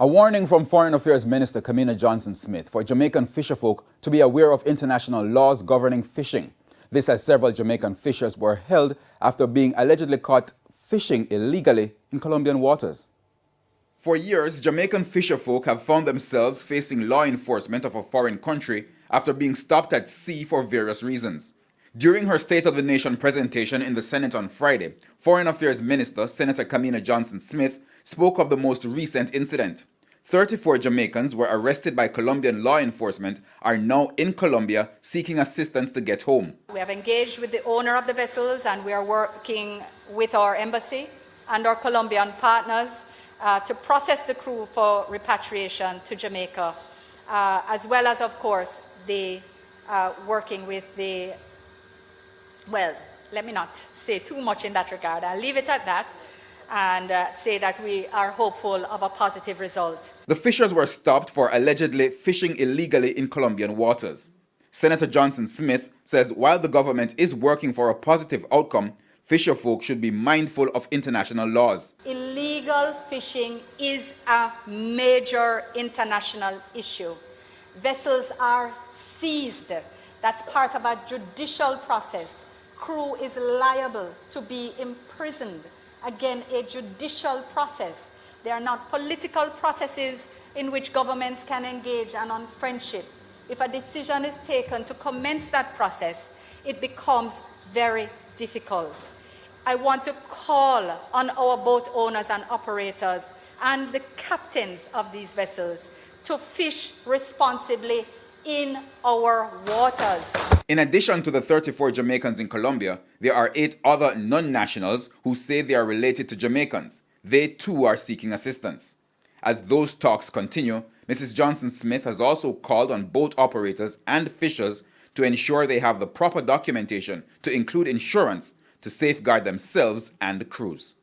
A warning from Foreign Affairs Minister Kamina Johnson-Smith for Jamaican fisherfolk to be aware of international laws governing fishing. This as several Jamaican fishers were held after being allegedly caught fishing illegally in Colombian waters. For years, Jamaican fisherfolk have found themselves facing law enforcement of a foreign country after being stopped at sea for various reasons. During her State of the Nation presentation in the Senate on Friday, Foreign Affairs Minister Senator Kamina Johnson-Smith spoke of the most recent incident. 34 Jamaicans were arrested by Colombian law enforcement are now in Colombia seeking assistance to get home. We have engaged with the owner of the vessels and we are working with our embassy and our Colombian partners to process the crew for repatriation to Jamaica, as well as, of course, working with the, well, let me not say too much in that regard. I'll leave it at that and say that we are hopeful of a positive result. The fishers were stopped for allegedly fishing illegally in Colombian waters. Senator Johnson-Smith says while the government is working for a positive outcome, fisherfolk should be mindful of international laws. Illegal fishing is a major international issue. Vessels are seized. That's part of a judicial process. Crew is liable to be imprisoned. Again, a judicial process. They are not political processes in which governments can engage and on friendship. If a decision is taken to commence that process, it becomes very difficult. I want to call on our boat owners and operators and the captains of these vessels to fish responsibly in our waters. In addition to the 34 Jamaicans in Colombia, there are 8 other non-nationals who say they are related to Jamaicans. They too are seeking assistance. As those talks continue, Mrs. Johnson-Smith has also called on boat operators and fishers to ensure they have the proper documentation, to include insurance, to safeguard themselves and the crews.